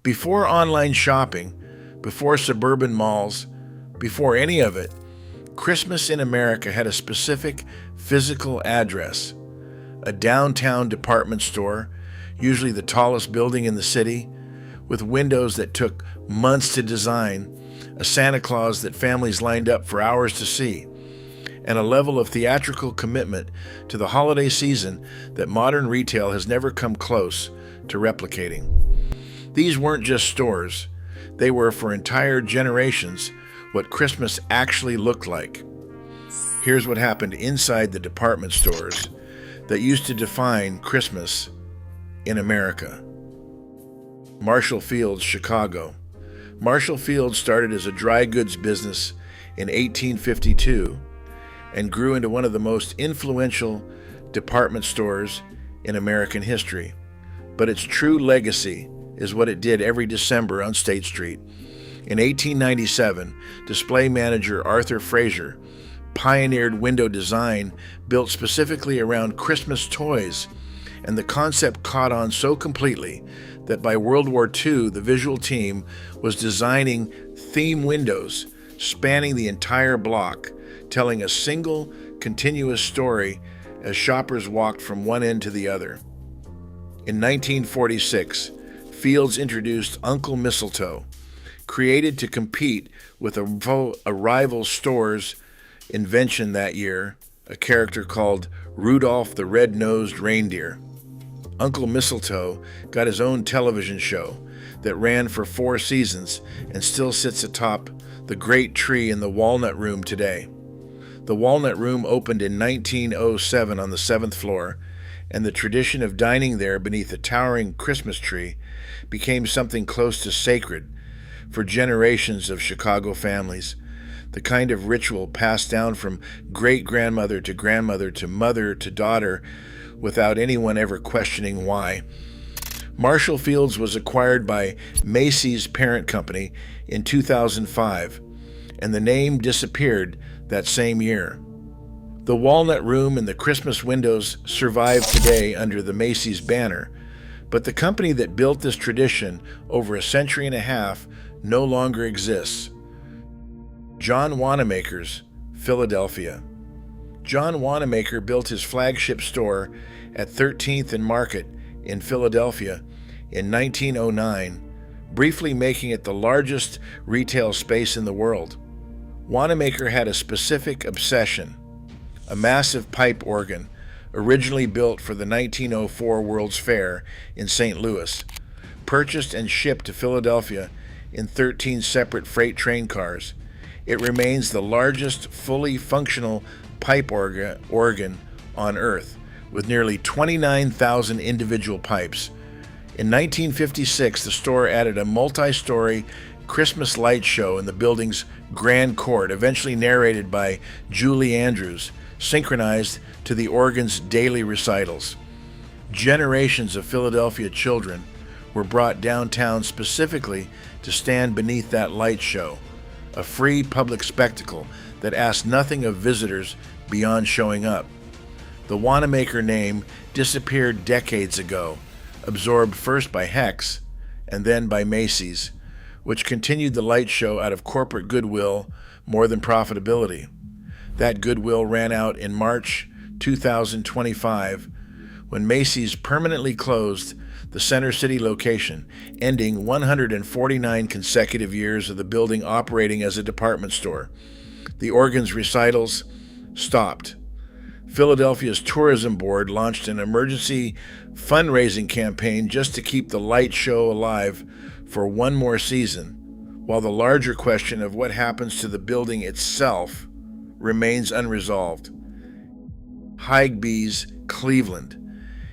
Before online shopping, before suburban malls, before any of it, Christmas in America had a specific physical address. A downtown department store, usually the tallest building in the city, with windows that took months to design, a Santa Claus that families lined up for hours to see, and a level of theatrical commitment to the holiday season that modern retail has never come close to replicating. These weren't just stores. They were, for entire generations, what Christmas actually looked like. Here's what happened inside the department stores that used to define Christmas in America. Marshall Field's, Chicago. Marshall Field started as a dry goods business in 1852 and grew into one of the most influential department stores in American history. But its true legacy is what it did every December on State Street. In 1897, display manager Arthur Fraser pioneered window design built specifically around Christmas toys, and the concept caught on so completely that by World War II, the visual team was designing theme windows spanning the entire block, telling a single, continuous story as shoppers walked from one end to the other. In 1946, Fields introduced Uncle Mistletoe, created to compete with a rival store's invention that year, a character called Rudolph the Red-Nosed Reindeer. Uncle Mistletoe got his own television show that ran for 4 seasons and still sits atop the great tree in the Walnut Room today. The Walnut Room opened in 1907 on the 7th floor, and the tradition of dining there beneath a towering Christmas tree became something close to sacred for generations of Chicago families, the kind of ritual passed down from great-grandmother to grandmother to mother to daughter without anyone ever questioning why. Marshall Fields was acquired by Macy's parent company in 2005, and the name disappeared that same year. The Walnut Room and the Christmas windows survive today under the Macy's banner, but the company that built this tradition over a century and a half no longer exists. John Wanamaker's, Philadelphia. John Wanamaker built his flagship store at 13th and Market in Philadelphia in 1909, briefly making it the largest retail space in the world. Wanamaker had a specific obsession, a massive pipe organ originally built for the 1904 World's Fair in St. Louis, purchased and shipped to Philadelphia in 13 separate freight train cars. It remains the largest fully functional pipe organ on Earth, with nearly 29,000 individual pipes. In 1956, the store added a multi-story Christmas light show in the building's grand court, eventually narrated by Julie Andrews, synchronized to the organ's daily recitals. Generations of Philadelphia children were brought downtown specifically to stand beneath that light show, a free public spectacle that asked nothing of visitors beyond showing up. The Wanamaker name disappeared decades ago, absorbed first by Hex and then by Macy's, which continued the light show out of corporate goodwill more than profitability. That goodwill ran out in March 2025 when Macy's permanently closed the Center City location, ending 149 consecutive years of the building operating as a department store. The organ's recitals stopped. Philadelphia's tourism board launched an emergency fundraising campaign just to keep the light show alive for one more season, while the larger question of what happens to the building itself remains unresolved. Higbee's, Cleveland.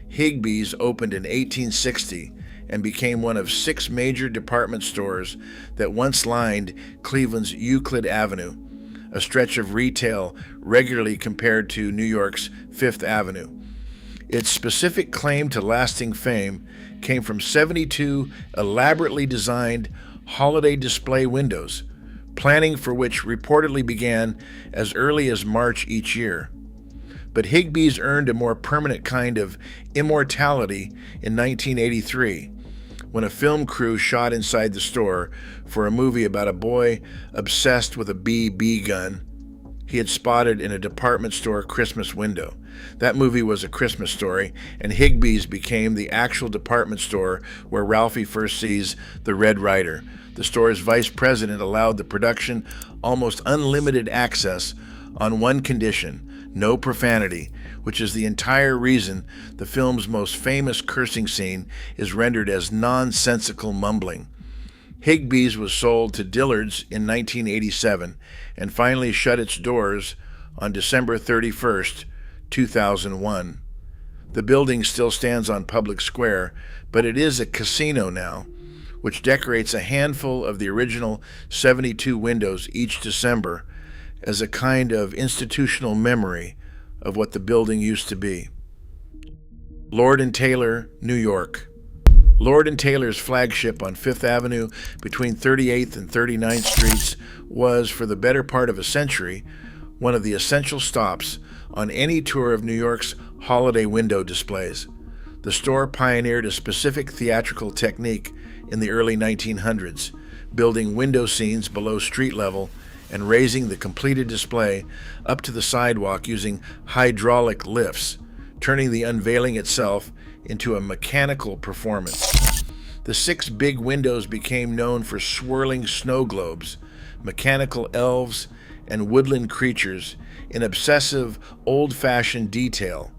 Higbee's opened in 1860 and became one of 6 major department stores that once lined Cleveland's Euclid Avenue, a stretch of retail regularly compared to New York's Fifth Avenue. Its specific claim to lasting fame came from 72 elaborately designed holiday display windows, planning for which reportedly began as early as March each year. But Higbee's earned a more permanent kind of immortality in 1983, when a film crew shot inside the store for a movie about a boy obsessed with a BB gun he had spotted in a department store Christmas window. That movie was A Christmas Story, and Higbee's became the actual department store where Ralphie first sees the Red Ryder. The store's vice president allowed the production almost unlimited access on one condition: no profanity, which is the entire reason the film's most famous cursing scene is rendered as nonsensical mumbling. Higbee's was sold to Dillard's in 1987 and finally shut its doors on December 31st, 2001. The building still stands on Public Square, but it is a casino now, which decorates a handful of the original 72 windows each December as a kind of institutional memory of what the building used to be. Lord & Taylor, New York. Lord & Taylor's flagship on Fifth Avenue between 38th and 39th Streets was, for the better part of a century, one of the essential stops on any tour of New York's holiday window displays. The store pioneered a specific theatrical technique in the early 1900s, building window scenes below street level and raising the completed display up to the sidewalk using hydraulic lifts, turning the unveiling itself into a mechanical performance. The 6 big windows became known for swirling snow globes, mechanical elves, and woodland creatures in obsessive, old-fashioned detail,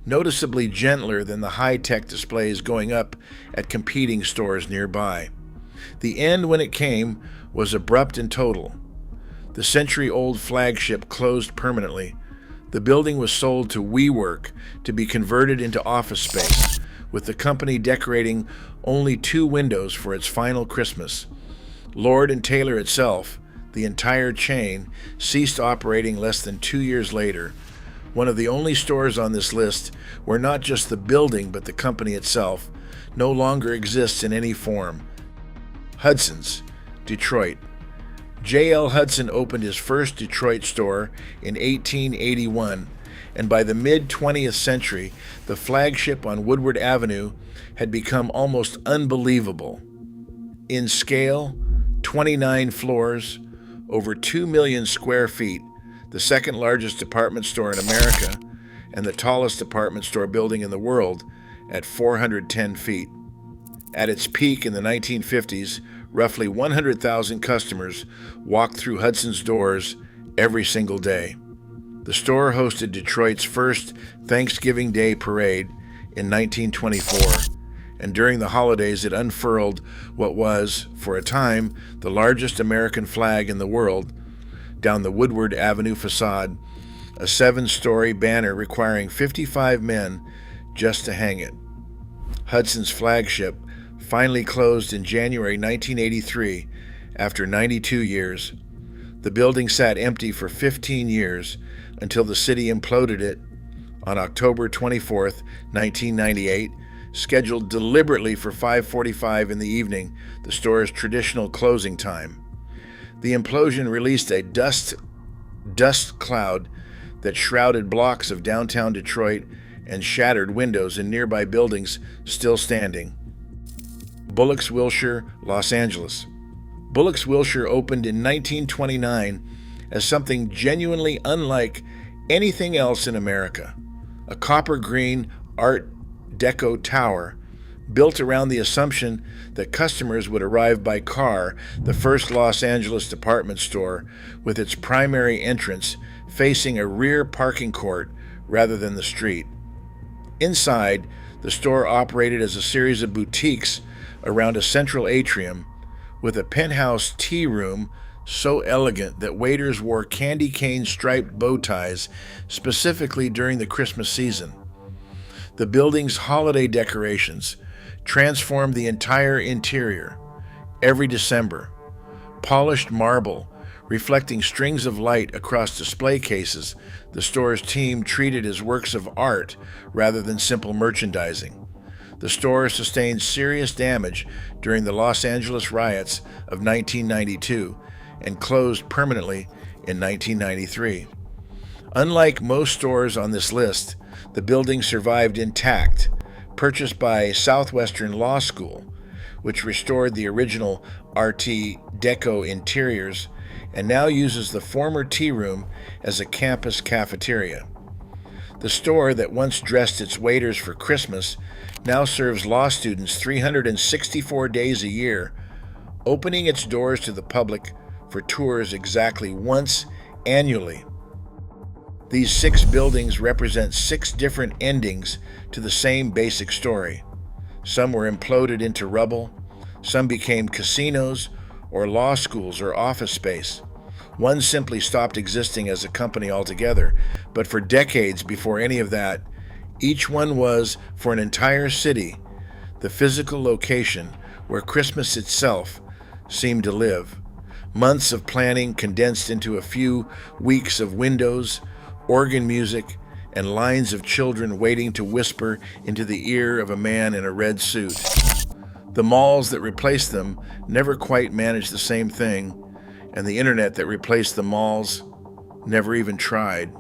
noticeably gentler than the high-tech displays going up at competing stores nearby. The end, when it came, was abrupt and total. The century-old flagship closed permanently. The building was sold to WeWork to be converted into office space, with the company decorating only 2 windows for its final Christmas. Lord & Taylor itself, the entire chain, ceased operating less than 2 years later. One of the only stores on this list where not just the building but the company itself no longer exists in any form. Hudson's, Detroit. J.L. Hudson opened his first Detroit store in 1881, and by the mid-20th century, the flagship on Woodward Avenue had become almost unbelievable. In scale, 29 floors, over 2 million square feet, the second largest department store in America, and the tallest department store building in the world at 410 feet. At its peak in the 1950s, roughly 100,000 customers walked through Hudson's doors every single day. The store hosted Detroit's first Thanksgiving Day parade in 1924, and during the holidays it unfurled what was, for a time, the largest American flag in the world down the Woodward Avenue facade, a 7-story banner requiring 55 men just to hang it. Hudson's flagship finally closed in January 1983 after 92 years. The building sat empty for 15 years until the city imploded it on October 24, 1998, scheduled deliberately for 5:45 in the evening, the store's traditional closing time. The implosion released a dust cloud that shrouded blocks of downtown Detroit and shattered windows in nearby buildings still standing. Bullocks, Wilshire, Los Angeles. Bullocks, Wilshire opened in 1929 as something genuinely unlike anything else in America. A copper green Art Deco tower built around the assumption that customers would arrive by car, the first Los Angeles department store with its primary entrance facing a rear parking court rather than the street. Inside, the store operated as a series of boutiques around a central atrium with a penthouse tea room so elegant that waiters wore candy cane striped bow ties specifically during the Christmas season. The building's holiday decorations transformed the entire interior. Every December, polished marble reflecting strings of light across display cases the store's team treated as works of art rather than simple merchandising. The store sustained serious damage during the Los Angeles riots of 1992 and closed permanently in 1993. Unlike most stores on this list, the building survived intact, purchased by Southwestern Law School, which restored the original Art Deco interiors and now uses the former tea room as a campus cafeteria. The store that once dressed its waiters for Christmas now serves law students 364 days a year, opening its doors to the public for tours exactly once annually. These 6 buildings represent 6 different endings to the same basic story. Some were imploded into rubble, some became casinos or law schools or office space. One simply stopped existing as a company altogether, but for decades before any of that, each one was, for an entire city, the physical location where Christmas itself seemed to live. Months of planning condensed into a few weeks of windows, organ music, and lines of children waiting to whisper into the ear of a man in a red suit. The malls that replaced them never quite managed the same thing, and the internet that replaced the malls never even tried.